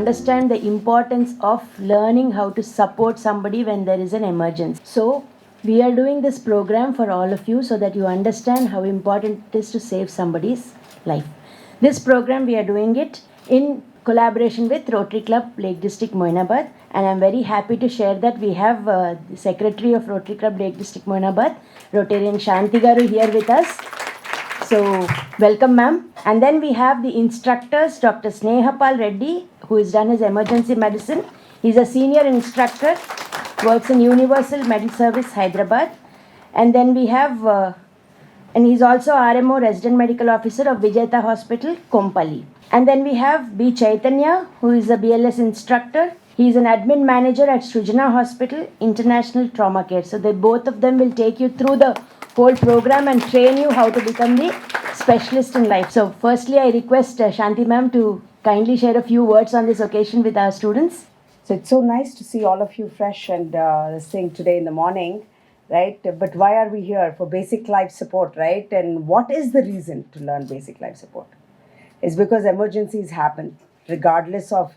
understand the importance of learning how to support somebody when there is an emergency. So, we are doing this program for all of you so that you understand how important it is to save somebody's life. This program we are doing it in collaboration with Rotary Club Lake District Moinabad, and I'm very happy to share that we have the Secretary of Rotary Club Lake District Moinabad, Rotarian Shanti Garu, here with us. So, welcome ma'am. And then we have the instructors, Dr. Snehapal Reddy, who has done his emergency medicine. He's a senior instructor, works in Universal Medical Service, Hyderabad. And then we have, and he's also RMO, Resident Medical Officer of Vijayata Hospital, Kompally. And then we have B. Chaitanya, who is a BLS instructor. He is an admin manager at Srujana Hospital, International Trauma Care. So, both of them will take you through the whole program and train you how to become the specialist in life. So, firstly, I request Shanti ma'am to kindly share a few words on this occasion with our students. So it's so nice to see all of you fresh and saying today in the morning, right? But why are we here? For basic life support, right? And what is the reason to learn basic life support? It's because emergencies happen, regardless of,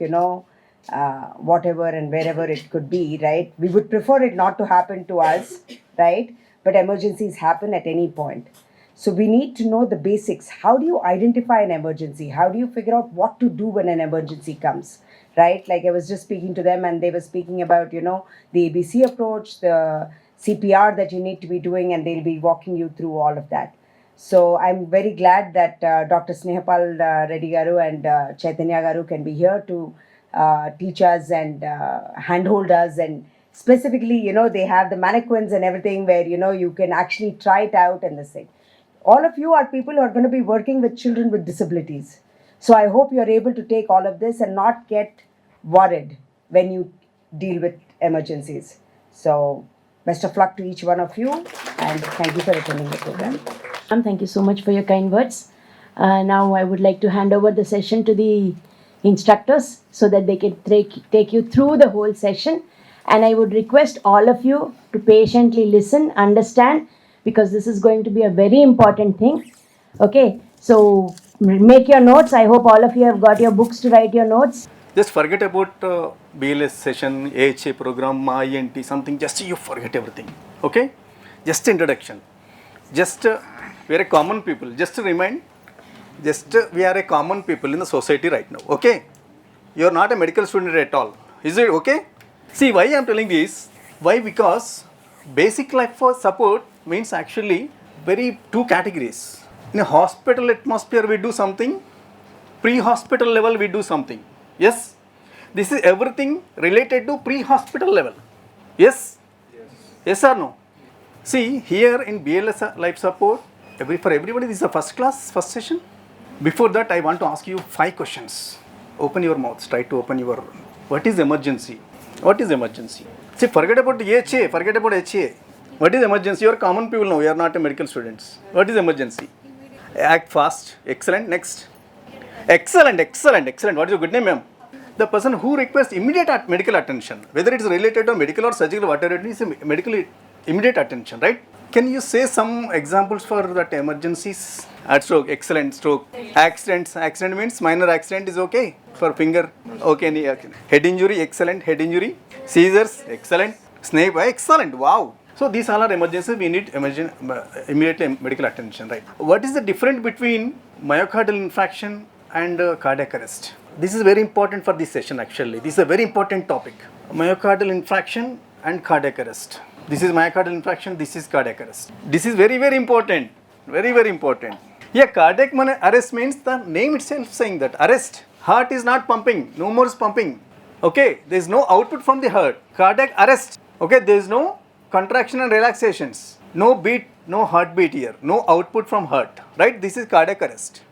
whatever and wherever it could be, right? We would prefer it not to happen to us, right? But emergencies happen at any point. So we need to know the basics. How do you identify an emergency? How do you figure out what to do when an emergency comes, right? Like I was just speaking to them and they were speaking about, the ABC approach, the CPR that you need to be doing, and they'll be walking you through all of that. So I'm very glad that Dr. Snehapal Reddy Garu and Chaitanya Garu can be here to teach us and handhold us, and specifically, they have the mannequins and everything where, you can actually try it out and this thing. All of you are people who are going to be working with children with disabilities. So I hope you're able to take all of this and not get worried when you deal with emergencies. So best of luck to each one of you, and thank you for attending the program. Thank you so much for your kind words. Now I would like to hand over the session to the instructors so that they can take you through the whole session. And I would request all of you to patiently listen, understand, because this is going to be a very important thing. Okay, so make your notes. I hope all of you have got your books to write your notes. Just forget about BLS session, AHA program, INT, something. Just you forget everything. Okay? Just introduction. Just we are a common people. Just to remind, we are a common people in the society right now. Okay? You are not a medical student at all. Is it okay? See, why I am telling this? Why? Because basic life support means actually two categories. In a hospital atmosphere, we do something. Pre-hospital level, we do something. Yes? This is everything related to pre-hospital level. Yes? Yes or no? See, here in BLS life support, for everybody, this is a first session. Before that, I want to ask you 5 questions. Open your mouths. Try to open your... What is emergency? What is emergency? See, forget about HA, forget about HA. What is emergency? You are common people now. You are not a medical students. What is emergency? Act fast. Excellent. Next. Excellent. What is your good name, ma'am? The person who requests immediate medical attention, whether it is related to medical or surgical, whatever it is, medical immediate attention, right? Can you say some examples for that emergencies? At stroke, excellent. Stroke. Accidents. Accident means minor accident is okay. For finger, okay. Head injury, excellent. Head injury. Seizures, excellent. Snake, excellent. Wow. So these all are emergencies. We need immediate medical attention, right? What is the difference between myocardial infarction and cardiac arrest? This is very important for this session actually. This is a very important topic. Myocardial infarction and cardiac arrest. This is myocardial infarction, this is cardiac arrest. This is very, very important. Very, very important. Yeah, cardiac arrest means the name itself saying that arrest. Heart is not pumping, no more is pumping. Okay, there is no output from the heart. Cardiac arrest. Okay, there is no contraction and relaxations. No beat, no heartbeat here. No output from heart. Right? This is cardiac arrest.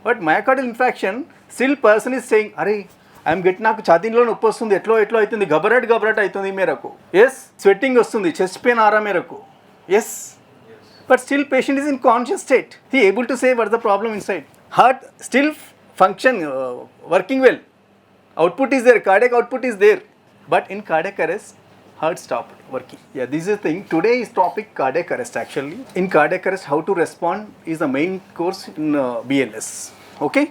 But myocardial infarction, still person is saying, Arey, I am getting నాకు ఛాతీలో నొప్పి వస్తుంది ఎట్లో అవుతుంది గబరట్ అవుతుంది మేరకు yes sweating వస్తుంది chest pain ఆరా మేరకు yes but still patient is in conscious state. He able to say what's the problem inside. Heart still function, working well. Output is there, cardiac output is there. But in cardiac arrest, heart stopped working. Yeah, this is the thing. Today is topic cardiac arrest actually. In cardiac arrest, how to respond is the main course in BLS. Okay.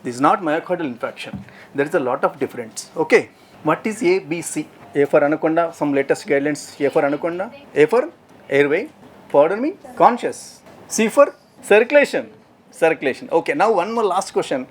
This is not myocardial infarction. There is a lot of difference. Okay. What is A, B, C? A for anaconda, some latest guidelines. A for anaconda. A for airway. Pardon me? Conscious. C for circulation. Circulation. Okay. Now one more last question.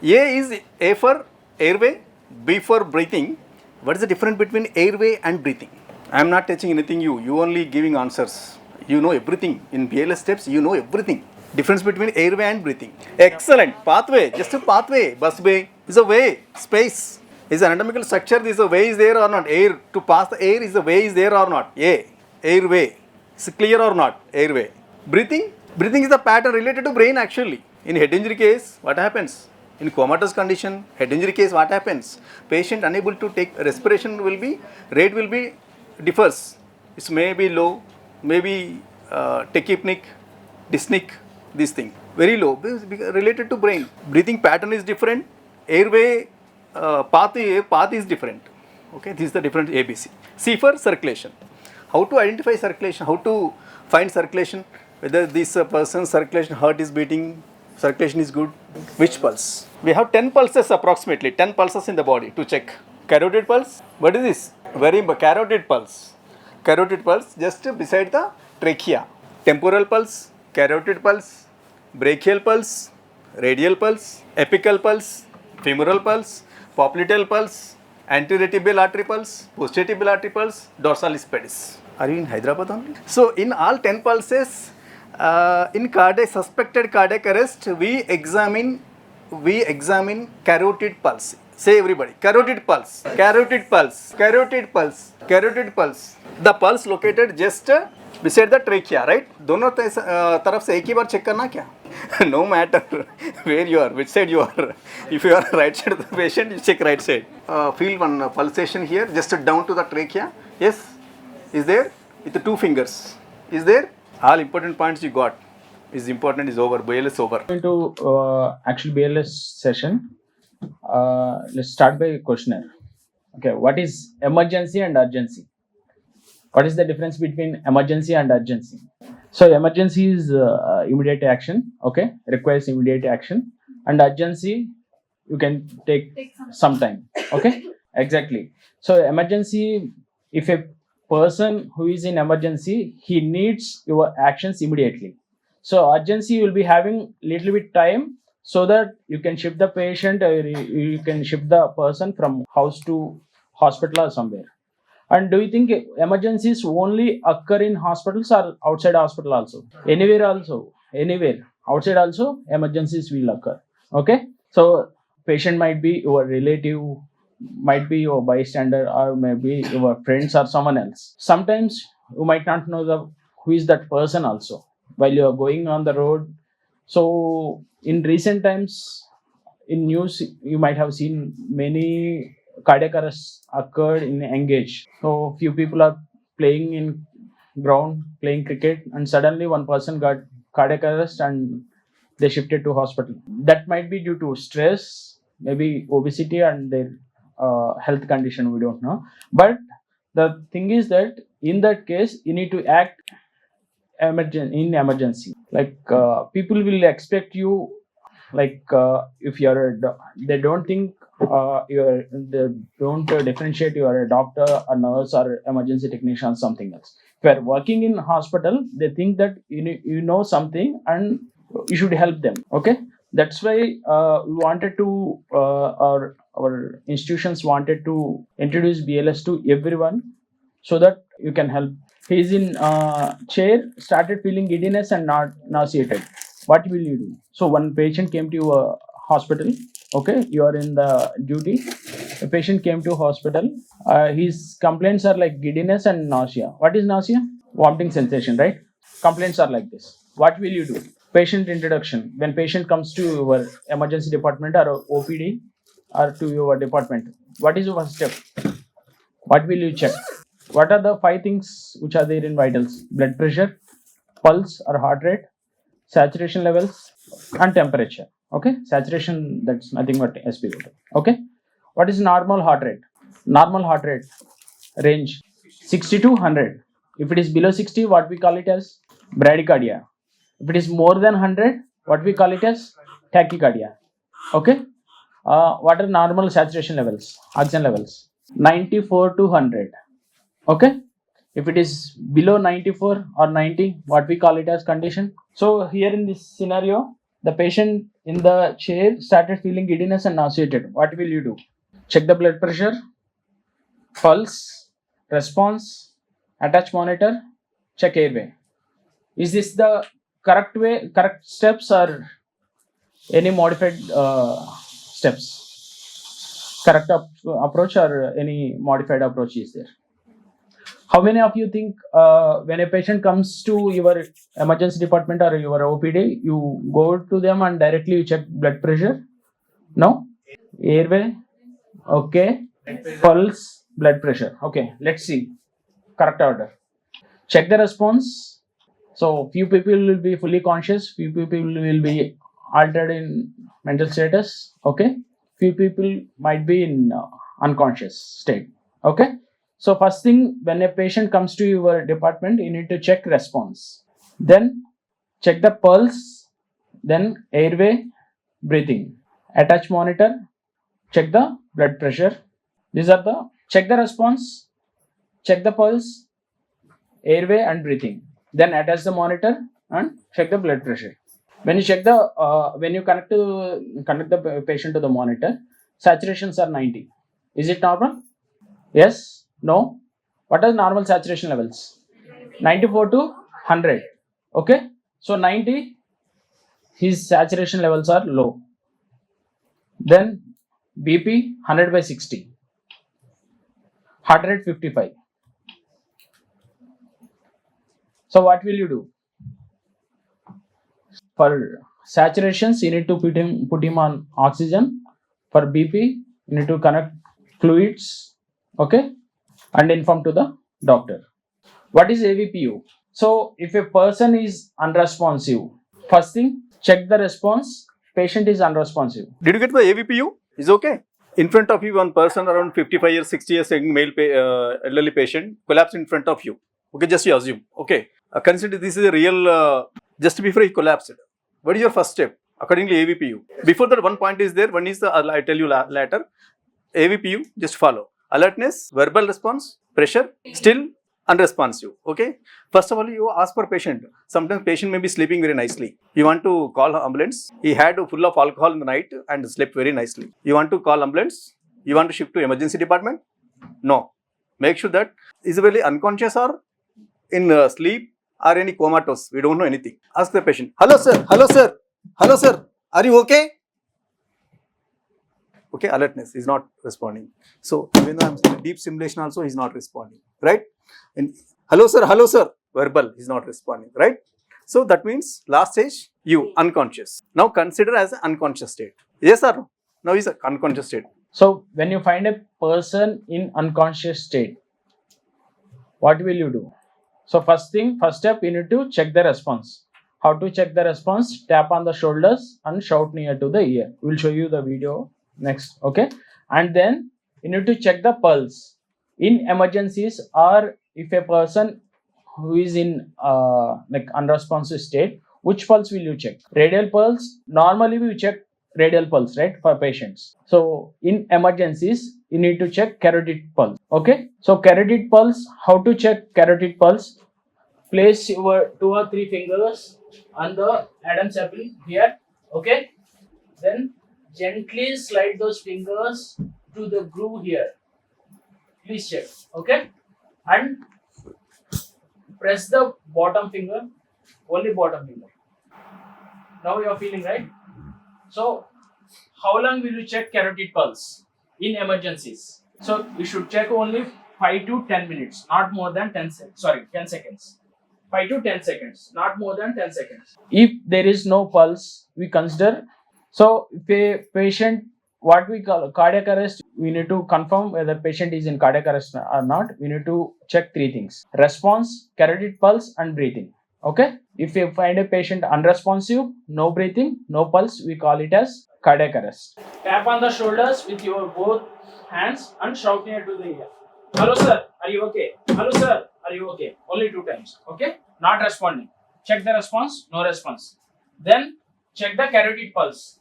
A for airway. B for breathing. What is the difference between airway and breathing? I am not teaching anything you. You only giving answers. You know everything. In BLS steps, you know everything. Difference between airway and breathing. Excellent. Pathway. Just a pathway. Busway is a way. Space is an anatomical structure. This a way is there or not? Air. To pass the air is a way is there or not? A. Airway. Is it clear or not? Airway. Breathing. Breathing is the pattern related to brain actually. In head injury case, what happens? In comatose condition, head injury case, what happens? Patient unable to take respiration will be, rate will be differs. It may be low, maybe tachypneic, dyspneic, this thing. Very low, related to brain. Breathing pattern is different. Airway path is different. Okay, this is the different ABC. C for circulation. How to identify circulation? How to find circulation? Whether this person's circulation heart is beating, circulation is good. Which pulse? We have 10 pulses approximately, 10 pulses in the body to check. Carotid pulse. What is this? Very important. Carotid pulse. Carotid pulse just beside the trachea. Temporal pulse, carotid pulse, brachial pulse, radial pulse, apical pulse, femoral pulse, popliteal pulse, anteritibial artery pulse, posterior artery pulse, dorsalis pedis. Are you in Hyderabad only? So in all 10 pulses, in suspected cardiac arrest, we examine carotid pulse. Say everybody, carotid pulse, carotid pulse, carotid pulse, carotid pulse. The pulse located just beside the trachea, right? दोनों तरफ से एक ही बार check करना क्या? No matter where you are, which side you are. If you are right side of the patient, you check right side. Feel one pulsation here, just down to the trachea. Yes, is there? With the 2 fingers. Is there? All important points you got. Is important, is over. BLS over. Into actual BLS session. Let's start by questionnaire. Okay, what is emergency and urgency? What is the difference between emergency and urgency? So emergency is immediate action, okay, requires immediate action, and urgency you can take some time, okay. Exactly. So emergency, if a person who is in emergency, he needs your actions immediately. So urgency, you will be having little bit time so that you can shift the patient or you can shift the person from house to hospital or somewhere. And do you think emergencies only occur in hospitals or outside hospital also? Anywhere also, anywhere. Outside also, emergencies will occur. Okay? So, patient might be your relative, might be your bystander, or maybe your friends or someone else. Sometimes you might not know who is that person also while you are going on the road. So, in recent times, in news, you might have seen many cardiac arrests occurred in young age. So few people are playing in ground, playing cricket, and suddenly one person got cardiac arrest and they shifted to hospital. That might be due to stress, maybe obesity and their health condition, we don't know. But the thing is that in that case, you need to act in emergency. Like people will expect you, like if you're they don't think they don't differentiate you are a doctor, a nurse, or emergency technician, something else. If you are working in hospital, they think that you know something and you should help them. Okay, that's why we wanted to our institutions wanted to introduce BLS to everyone so that you can help. He is in chair, started feeling giddiness and not nauseated. What will you do? So one patient came to a hospital. Okay, you are in the duty. A patient came to hospital. His complaints are like giddiness and nausea. What is nausea? Vomiting sensation, right? Complaints are like this. What will you do? Patient introduction. When patient comes to your emergency department or OPD or to your department, what is your first step? What will you check? What are the 5 things which are there in vitals? Blood pressure, pulse or heart rate, saturation levels, and temperature. Okay, saturation, that's nothing but SpO2. Okay, what is normal heart rate? Normal heart rate range 60 to 100. If it is below 60, what we call it as bradycardia. If it is more than 100, what we call it as tachycardia. Okay. What are normal saturation levels, oxygen levels? 94 to 100. Okay. If it is below 94 or 90, what we call it as condition. So here in this scenario, the patient in the chair started feeling giddiness and nauseated. What will you do? Check the blood pressure, pulse, response, attach monitor, check airway. Is this the correct way, correct steps, or any modified steps? Correct approach or any modified approach is there? How many of you think when a patient comes to your emergency department or your OPD, you go to them and directly you check blood pressure? No? Airway? Okay. Pulse, blood pressure. Okay, let's see. Correct order. Check the response. So few people will be fully conscious, few people will be altered in mental status. Okay, few people might be in unconscious state. Okay, so first thing, when a patient comes to your department, you need to check response, then check the pulse, then airway, breathing, attach monitor, check the blood pressure. These are the check the response, check the pulse, airway and breathing, then attach the monitor and check the blood pressure. When you check the when you connect the patient to the monitor, saturations are 90. Is it normal? Yes? No? What are normal saturation levels? 94 to 100. Okay, so 90, his saturation levels are low. Then BP 100/60, heart rate 55. So what will you do? For saturations, you need to put him on oxygen. For BP, you need to connect fluids, okay, and inform to the doctor. What is AVPU? So if a person is unresponsive, first thing, check the response. Patient is unresponsive. Did you get the AVPU? Is okay. In front of you, one person around 55 years, 60 years, male elderly patient collapsed in front of you. Okay, just you assume. Okay, consider this is a real. Just before he collapsed, what is your first step? Accordingly, AVPU. Before that, one point is there. One is the I tell you later. AVPU, just follow. Alertness, verbal response, pressure, still unresponsive. Okay. First of all, you ask for patient. Sometimes patient may be sleeping very nicely. You want to call ambulance. He had full of alcohol in the night and slept very nicely. You want to call ambulance. You want to shift to emergency department. No. Make sure that is really unconscious or in sleep or any comatose. We don't know anything. Ask the patient. Hello sir. Hello sir. Hello sir. Are you okay? Okay, alertness is not responding. So even though I'm saying deep simulation also, he's not responding, right? And hello sir, verbal, he's not responding, right? So that means last stage, you unconscious. Now consider as an unconscious state. Yes or no? Now he's an unconscious state. So when you find a person in unconscious state, what will you do? So first step, you need to check the response. How to check the response? Tap on the shoulders and shout near to the ear. We'll show you the video next. Okay, and then you need to check the pulse. In emergencies, or if a person who is in like unresponsive state, which pulse will you check? Radial pulse. Normally we check radial pulse, right, for patients. So in emergencies, you need to check carotid pulse. Okay, so carotid pulse. How to check carotid pulse? Place your 2 or 3 fingers on the Adam's apple here. Okay, then gently slide those fingers to the groove here. Please check. Okay, and press the bottom finger, only bottom finger. Now you are feeling, right? So how long will you check carotid pulse in emergencies? So you should check only 5 to 10 minutes, not more than 10 seconds. 5 to 10 seconds, not more than 10 seconds. If there is no pulse, we consider. So if a patient, what we call cardiac arrest, we need to confirm whether patient is in cardiac arrest or not. We need to check 3 things: response, carotid pulse and breathing. Okay, if you find a patient unresponsive, no breathing, no pulse, we call it as cardiac arrest. Tap on the shoulders with your both hands and shout near to the ear. Hello sir, are you okay? Hello sir, are you okay? Only 2 times. Okay, not responding. Check the response, no response. Then check the carotid pulse.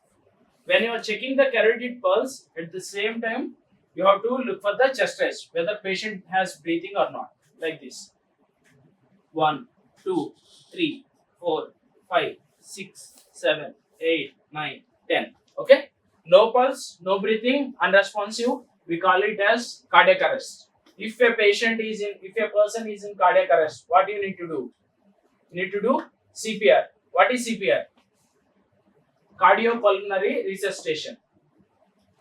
When you are checking the carotid pulse, at the same time, you have to look for the chest raise, whether patient has breathing or not, like this. 1, 2, 3, 4, 5, 6, 7, 8, 9, 10. Okay? No pulse, no breathing, unresponsive. We call it as cardiac arrest. If a person is in cardiac arrest, what you need to do? You need to do CPR. What is CPR? Cardiopulmonary resuscitation.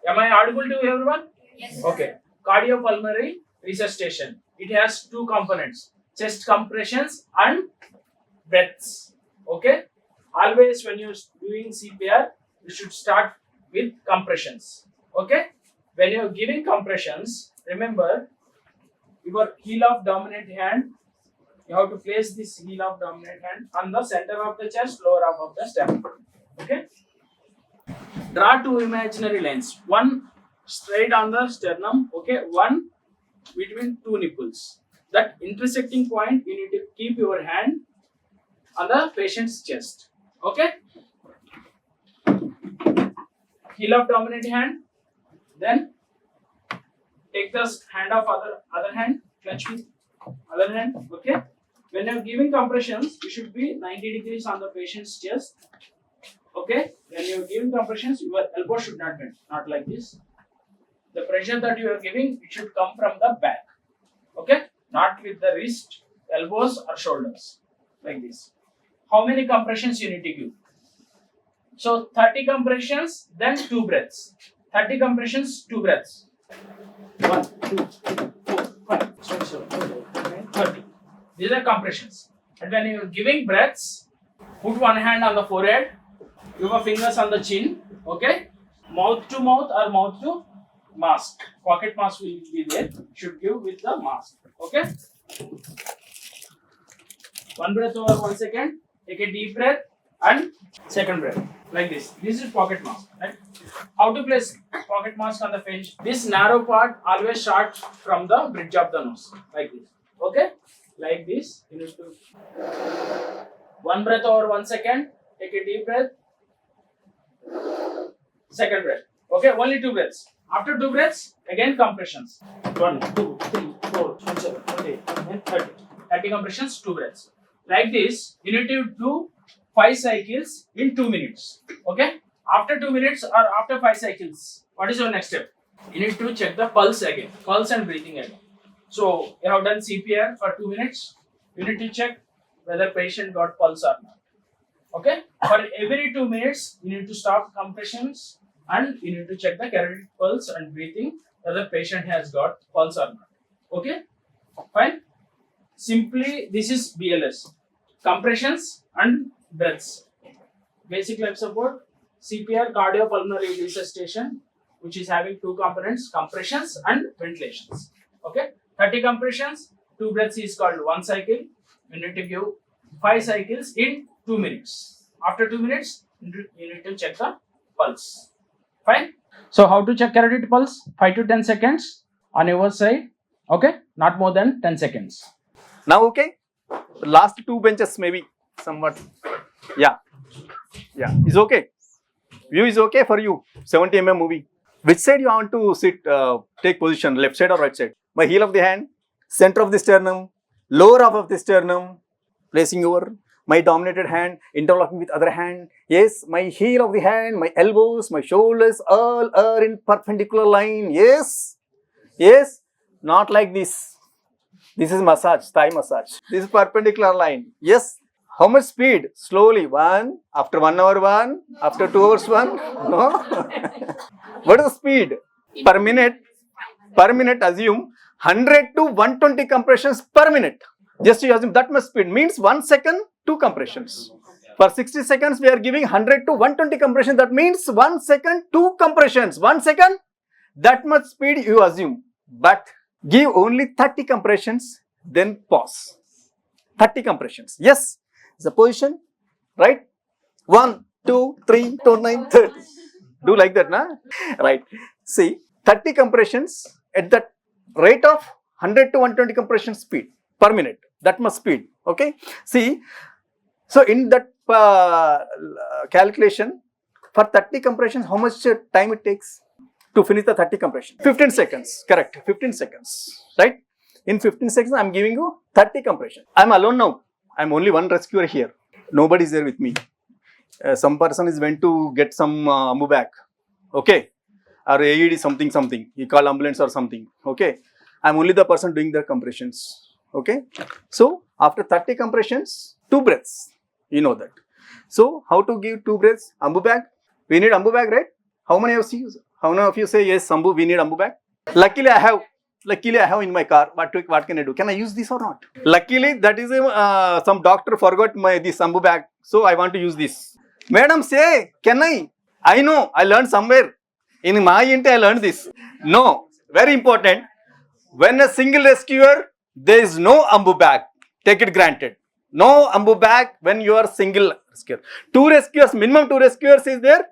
Am I audible to everyone? Yes. Okay. Cardiopulmonary resuscitation. It has two components: chest compressions and breaths. Okay. Always when you're doing CPR, you should start with compressions. Okay. When you're giving compressions, remember your heel of dominant hand. You have to place this heel of dominant hand on the center of the chest, lower half of the sternum. Okay. Draw two imaginary lines. One straight on the sternum. Okay. One between two nipples. That intersecting point, you need to keep your hand on the patient's chest. Okay. Heel of dominant hand. Then take the hand of other hand. Clutch with other hand. Okay. When you are giving compressions, you should be 90 degrees on the patient's chest. Okay. When you are giving compressions, your elbow should not bend. Not like this. The pressure that you are giving, it should come from the back. Okay. Not with the wrist, elbows or shoulders. Like this. How many compressions you need to give? So 30 compressions, then 2 breaths. 30 compressions, 2 breaths. 1, 2, 3, 4, 5, 6, 7, 8, 9, 30. These are compressions. And when you are giving breaths, put one hand on the forehead, your fingers on the chin, okay? Mouth to mouth or mouth to mask. Pocket mask will be there. Should give with the mask, okay? One breath over 1 second. Take a deep breath and second breath. Like this. This is pocket mask, right? How to place pocket mask on the face? This narrow part always starts from the bridge of the nose, like this. Okay? Like this. You need to. One breath over 1 second. Take a deep breath. Second breath. Okay? Only 2 breaths. After 2 breaths, again compressions. 1, 2, 3, 4, 5, 7, 8, 9, 30. 30 compressions, 2 breaths. Like this, you need to do 5 cycles in 2 minutes. Okay? After 2 minutes or after 5 cycles, what is your next step? You need to check the pulse again. Pulse and breathing again. So, you have done CPR for 2 minutes. You need to check whether patient got pulse or not. Okay? For every 2 minutes, you need to stop compressions and you need to check the carotid pulse and breathing whether patient has got pulse or not. Okay? Fine? Simply, this is BLS. Compressions and breaths. Basic life support, CPR, cardiopulmonary resuscitation, which is having 2 components, compressions and ventilations. Okay? 30 compressions, 2 breaths is called 1 cycle. You need to give 5 cycles in 2 minutes. After 2 minutes, you need to check the pulse. Fine? So, how to check carotid pulse? 5 to 10 seconds on your side. Okay? Not more than 10 seconds. Now okay? Last 2 benches maybe somewhat. Yeah. Is okay. View is okay for you. 70 mm movie. Which side you want to sit, take position, left side or right side? My heel of the hand, center of the sternum, lower half of the sternum, placing over my dominated hand, interlocking with other hand. Yes, my heel of the hand, my elbows, my shoulders, all are in perpendicular line. Yes, not like this. This is massage, thigh massage. This is perpendicular line. Yes. How much speed? Slowly. 1, after 1 hour 1, after 2 hours 1. No. What is the speed? Per minute, assume 100 to 120 compressions per minute. Just you assume that much speed means 1 second, 2 compressions. For 60 seconds, we are giving 100 to 120 compressions. That means 1 second, 2 compressions. 1 second, that much speed you assume. But give only 30 compressions, then pause. 30 compressions. Yes, the position, right? 1, 2, 3, 4, 9, 30. Do like that, na? Right. See, 30 compressions at the rate of 100 to 120 compression speed per minute. That much speed. Okay. See, so in that calculation, For 30 compressions, how much time it takes to finish the 30 compressions? 15 seconds, correct, 15 seconds, right? In 15 seconds, I'm giving you 30 compressions. I'm alone now. I'm only one rescuer here. Nobody is there with me. Some person is went to get some ambu bag, okay? Or AED something. He call ambulance or something, okay? I'm only the person doing the compressions, okay? So, after 30 compressions, 2 breaths, you know that. So, how to give 2 breaths? Ambu bag. We need ambu bag, right? How many of you say, yes, ambu, we need ambu bag? Luckily, I have in my car. What can I do? Can I use this or not? Luckily, that is some doctor forgot this ambu bag. So, I want to use this. Madam, say, can I? I know, I learned somewhere. In my INT, I learned this. No, very important. When a single rescuer, there is no ambu bag. Take it granted. No ambu bag when you are single rescuer. 2 rescuers, minimum 2 rescuers is there.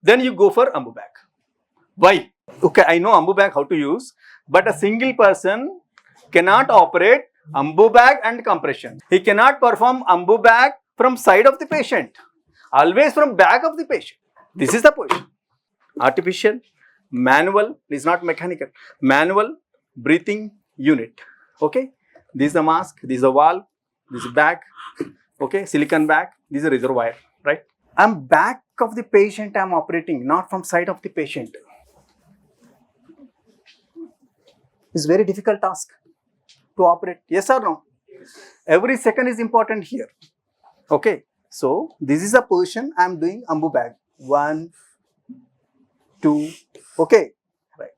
Then you go for ambu bag. Why? Okay, I know ambu bag how to use. But a single person cannot operate ambu bag and compression. He cannot perform ambu bag from side of the patient. Always from back of the patient. This is the position. Artificial, manual, is not mechanical. Manual breathing unit. Okay. This is the mask, this is the valve, this is bag. Okay. Silicon bag, this is a reservoir. Right. I'm back of the patient I'm operating, not from side of the patient. It's very difficult task to operate. Yes or no? Every second is important here. Okay. So, this is a position I am doing ambu bag. 1, 2, okay. Right.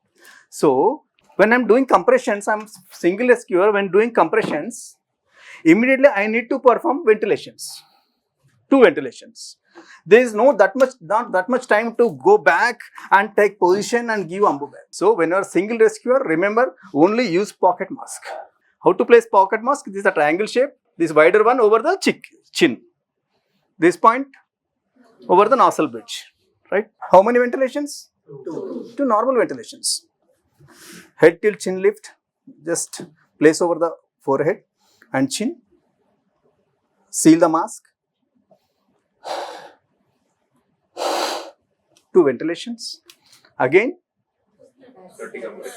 So, when I am doing compressions, I am single rescuer. When doing compressions, immediately I need to perform ventilations. 2 ventilations. There is not that much time to go back and take position and give ambu bag. So, when you are single rescuer, remember only use pocket mask. How to place pocket mask? This is a triangle shape. This wider one over the chin. This point over the nostril bridge. Right? How many ventilations? 2 normal ventilations. Head till chin lift. Just place over the forehead and chin. Seal the mask. 2 ventilations. Again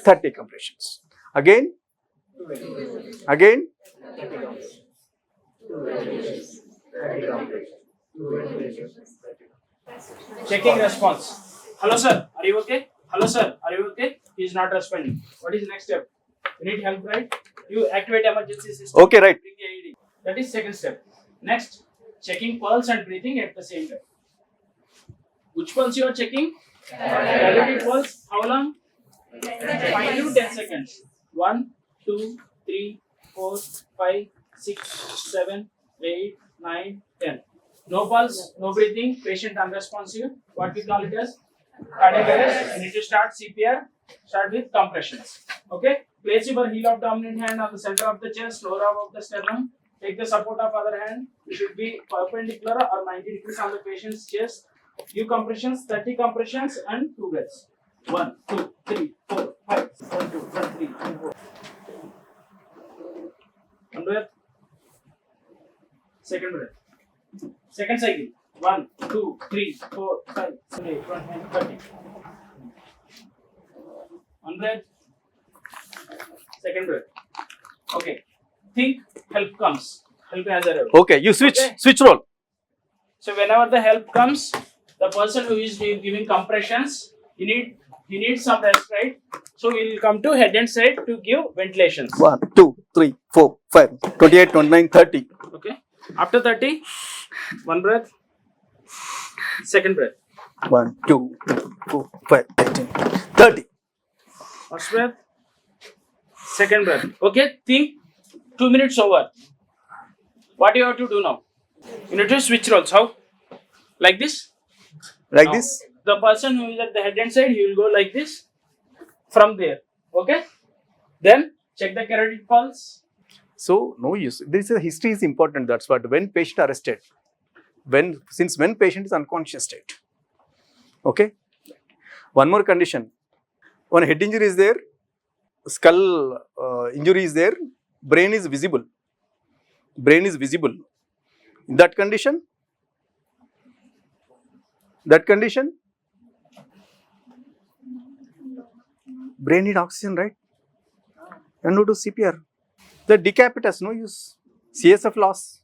30 compressions. Again. Checking response. Hello sir, are you okay? Hello sir, are you okay? He is not responding. What is the next step? You need help, right? You activate emergency system. Okay, right. Bring the AED. That is second step. Next, checking pulse and breathing at the same time. Which pulse you are checking? Dilated pulse. How long? 5 to 10 seconds. 1, 2, 3, 4, 5, 6, 7, 8, 9, 10. No pulse, no breathing, patient unresponsive. What we call it as cardiac arrest. You need to start CPR. Start with compressions. Okay. Place your heel of dominant hand on the center of the chest, lower half of the sternum. Take the support of other hand. It should be perpendicular or 90 degrees on the patient's chest. Few compressions, 30 compressions and 2 breaths. 1, 2, 3, 4, 5. 1, 2, 3, 4. 1 breath. Second breath. Second cycle. 1, 2, 3, 4, 5, 7, 8, 9, 30. 1 breath. Second breath. Okay. Think help comes. Help has arrived. Okay, you switch role. So whenever the help comes, the person who is giving compressions, he needs some rest, right? So we will come to head and side to give ventilations. 1, 2, 3, 4, 5, 28, 29, 30. Okay. After 30, 1 breath. Second breath. 1, 2, 3, 4, 5, 18, 30. First breath. Second breath. Okay. Think 2 minutes over. What you have to do now? You need to switch roles. How? Like this? Like Now, this? the person who is at the head and side, he will go like this from there. Okay? Then check the carotid pulse. So, no use. This is history is important. That's what. When patient arrested, when patient is unconscious state. Okay? One more condition. When head injury is there, skull injury is there, brain is visible. Brain is visible. In that condition, That condition, brain need oxygen, right? And no do CPR. The decapitus, no use. CSF loss.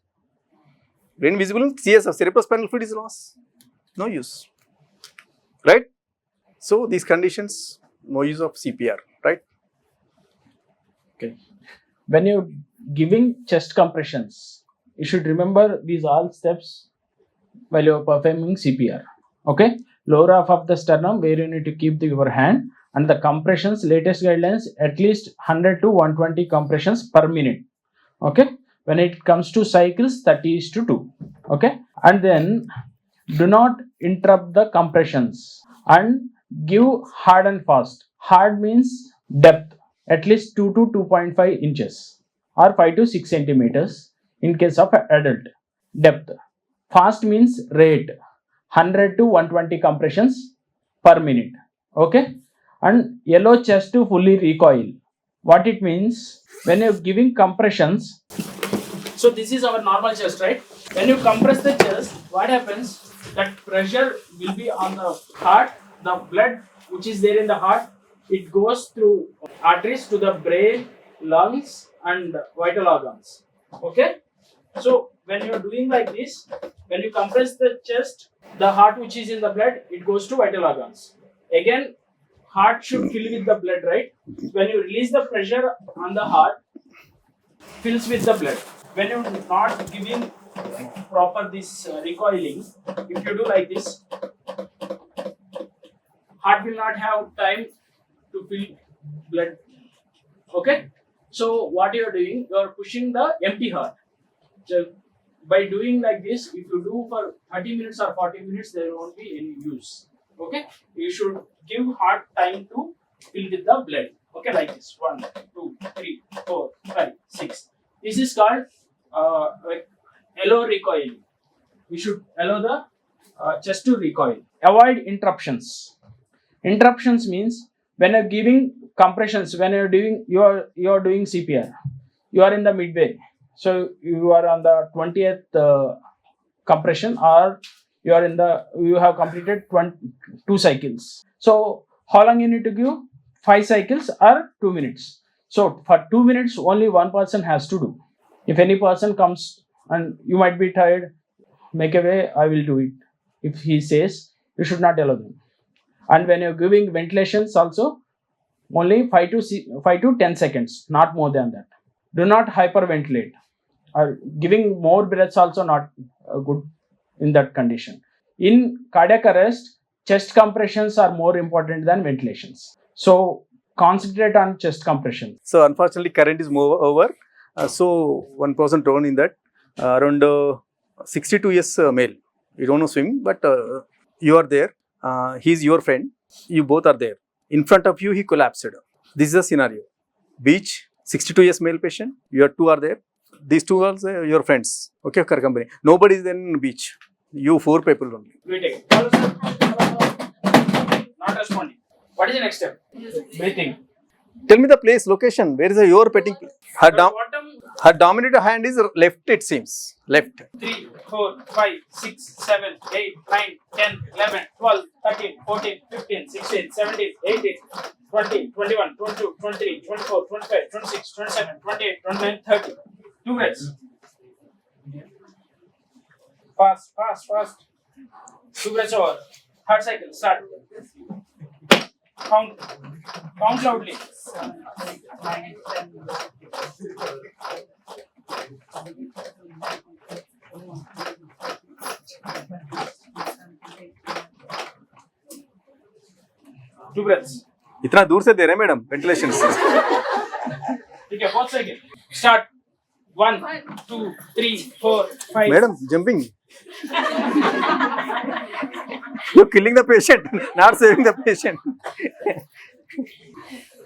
Brain visible, CSF, cerebrospinal fluid is loss. No use. Right? So these conditions, no use of CPR, right? Okay. When you're giving chest compressions, you should remember these all steps while you're performing CPR. Okay. Lower half of the sternum where you need to keep your hand, and the compressions, latest guidelines, at least 100 to 120 compressions per minute. Okay. When it comes to cycles, 30:2. Okay. And then do not interrupt the compressions and give hard and fast. Hard means depth, at least 2 to 2.5 inches or 5 to 6 centimeters in case of adult. Depth. Fast means rate, 100 to 120 compressions per minute. Okay. And yellow chest to fully recoil. What it means, when you're giving compressions, so this is our normal chest, right? When you compress the chest, what happens? That pressure will be on the heart. The blood which is there in the heart, it goes through arteries to the brain, lungs, and vital organs. Okay? So when you are doing like this, when you compress the chest, the heart which is in the blood, it goes to vital organs. Again, heart should fill with the blood, right? When you release the pressure on the heart, fills with the blood. When you're not giving proper this recoiling, if you do like this, heart will not have time to fill blood. Okay? So what you are doing, you are pushing the empty heart. So by doing like this, if you do for 30 minutes or 40 minutes, there won't be any use. Okay? You should give heart time to fill with the blood. Okay, like this. 1, 2, 3, 4, 5, 6. This is called allow recoiling. We should allow the chest to recoil. Avoid interruptions. Interruptions means when you're giving compressions, when you're doing doing CPR, you are in the midway. So you are on the 20th compression, or you have completed 2 cycles. So how long you need to give? 5 cycles or 2 minutes. So for 2 minutes, only one person has to do. If any person comes and you might be tired, make a way, I will do it. If he says, you should not allow them. And when you're giving ventilations also, only 5 to 10 seconds, not more than that. Do not hyperventilate. Or giving more breaths also not good in that condition. In cardiac arrest, chest compressions are more important than ventilations. So concentrate on chest compression. So unfortunately, current is over. So one person told in that around 62 years male. You don't know swimming, but you are there. He's your friend. You both are there. In front of you, he collapsed. This is the scenario. Beach, 62 years male patient. You are 2 are there. These 2 are your friends. Okay, company. Nobody is there in beach. You 4 people only. Breathing. Not responding. What is the next step? Breathing. Tell me the place, location. Where is your petting? Her dominant hand is left, it seems. Left. 3, 4, 5, 6, 7, 8, 9, 10, 11, 12, 13, 14, 15, 16, 17, 18, 20, 21, 22, 23, 24, 25, 26, 27, 28, 29, 30. 2 breaths. Fast. 2 breaths over. Third cycle, start. Count loudly. Two breaths. इतना दूर से दे रहे हैं madam ventilation. ठीक है, बहुत सही. Start. 1, 2, 3, 4, 5. Madam, jumping. You're killing the patient, not saving the patient.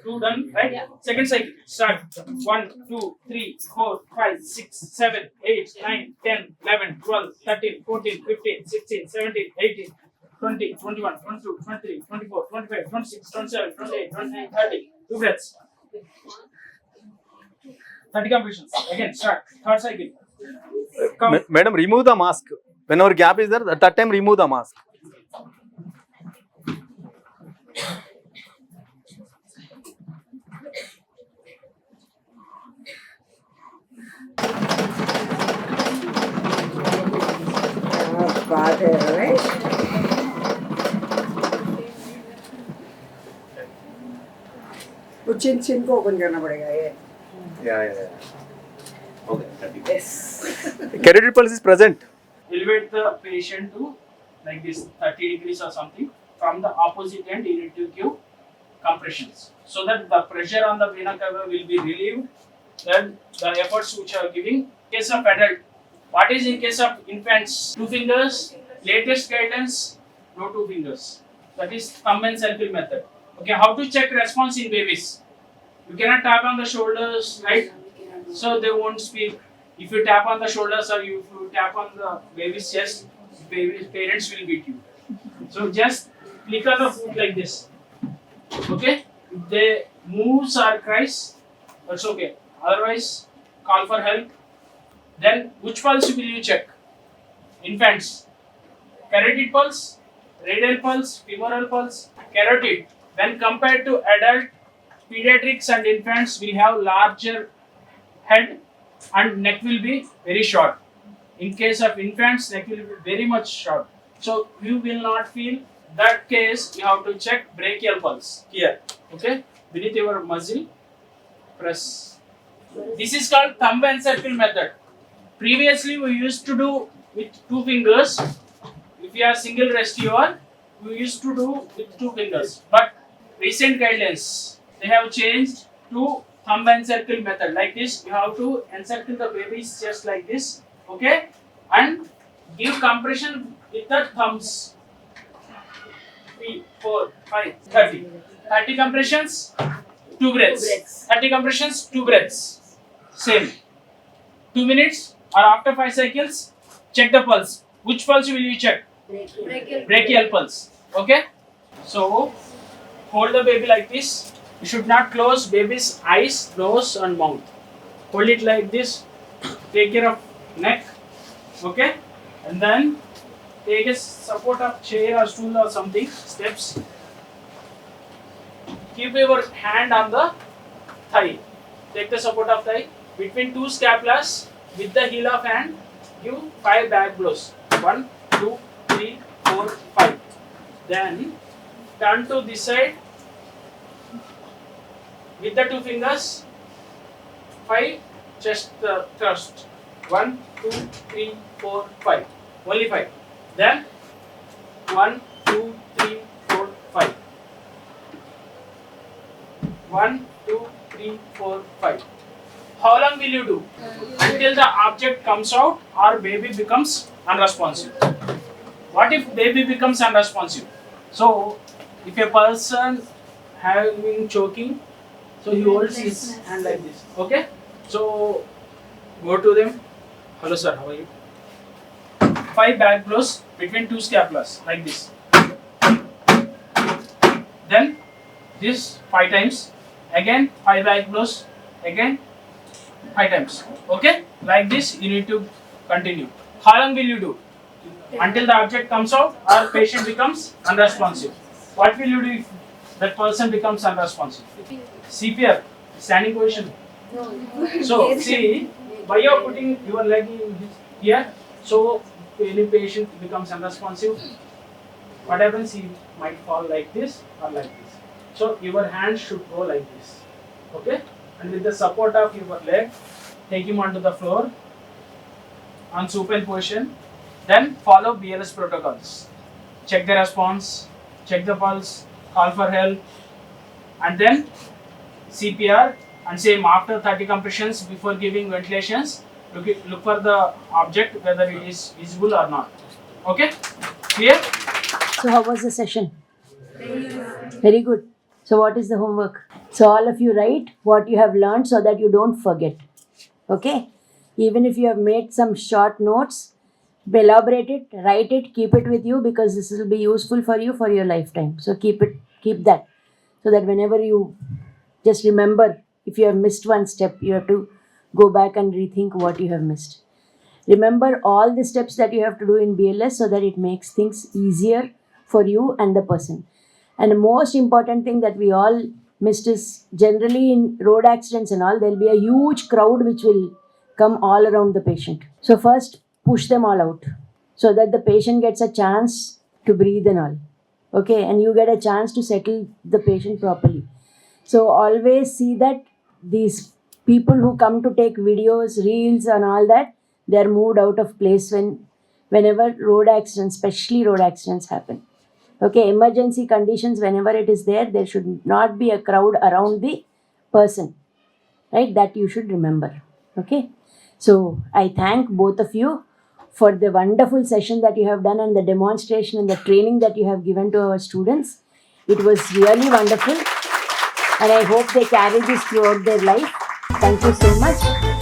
2 done, right? Yeah. Second cycle. Start. 1, 2, 3, 4, 5, 6, 7, 8, 9, 10, 11, 12, 13, 14, 15, 16, 17, 18, 20, 21, 22, 23, 24, 25, 26, 27, 28, 29, 30. 2 breaths. 30 completions. Again, start. Third cycle. Count. Madam, remove the mask. Whenever gap is there, at that time remove the mask. बात है रमेश. वो चिन चिन को open करना पड़ेगा ये. Yes. Carotid pulse is present. Elevate the patient to like this 30 degrees or something. From the opposite end, you need to give compressions so that the pressure on the vena cava will be relieved. Then the efforts which are giving. In case of adult, what is in case of infants? 2 fingers. Latest guidance, no 2 fingers. That is thumb and circle method. Okay, how to check response in babies? You cannot tap on the shoulders, right? So they won't speak. If you tap on the shoulders or if you tap on the baby's chest, baby's parents will beat you. So just click on the foot like this. Okay? If they moves or cries, that's okay. Otherwise, call for help. Then which pulse will you check? Infants. Carotid pulse, radial pulse, femoral pulse, carotid. When compared to adult, pediatrics and infants will have larger head and neck will be very short. In case of infants, neck will be very much short. So you will not feel that case. You have to check brachial pulse here. Okay, beneath your muzzle, press. This is called thumb and circle method. Previously, we used to do with 2 fingers. If you are single rescuer, we used to do with 2 fingers. But recent guidelines, they have changed to thumb and circle method. Like this, you have to encircle the baby's chest like this, okay, and give compression with the thumbs. 3, 4, 5, 30. 30 compressions, 2 breaths. 30 compressions, 2 breaths. Same. 2 minutes or after 5 cycles, check the pulse. Which pulse will you check? Brachial pulse. Okay. So hold the baby like this. You should not close baby's eyes, nose and mouth. Hold it like this. Take care of neck. Okay. And then take a support of chair or stool or something. Steps. Keep your hand on the thigh. Take the support of thigh. Between 2 scapulas with the heel of hand, give 5 back blows. 1, 2, 3, 4, 5. Then turn to this side with the 2 fingers. 5 chest thrust. 1, 2, 3, 4, 5. Only 5. Then 1, 2, 3, 4, 5. 1, 2, 3, 4, 5. How long will you do? Until the object comes out or baby becomes unresponsive. What if baby becomes unresponsive? So, if a person having choking, so he holds his hand like this. Okay? So, go to them. Hello sir, how are you? 5 back blows between 2 scapulas like this. Then this 5 times. Again 5 back blows. Again 5 times. Okay? Like this you need to continue. How long will you do? Until the object comes out or patient becomes unresponsive. What will you do if that person becomes unresponsive? CPR, standing position. So see, by you putting your leg in here, so any patient becomes unresponsive, what happens? He might fall like this or like this. So your hand should go like this. Okay? And with the support of your leg, take him onto the floor on supine position. Then follow BLS protocols. Check the response, check the pulse, call for help, and then CPR. And same after 30 compressions before giving ventilations, look for the object whether it is visible or not. Okay? Clear? So how was the session? Very good. So what is the homework? So all of you write what you have learned so that you don't forget. Okay? Even if you have made some short notes, elaborate it, write it, keep it with you because this will be useful for you for your lifetime. So keep that so that whenever you just remember, if you have missed one step, you have to go back and rethink what you have missed. Remember all the steps that you have to do in BLS so that it makes things easier for you and the person. And the most important thing that we all missed is generally in road accidents and all, there'll be a huge crowd which will come all around the patient. So first push them all out so that the patient gets a chance to breathe and all. Okay, and you get a chance to settle the patient properly. So always see that these people who come to take videos, reels, and all that, they're moved out of place whenever road accidents, especially road accidents, happen. Okay, emergency conditions, whenever it is there, there should not be a crowd around the person, right? That you should remember. Okay, so I thank both of you for the wonderful session that you have done and the demonstration and the training that you have given to our students. It was really wonderful, and I hope they carry this throughout their life. Thank you so much.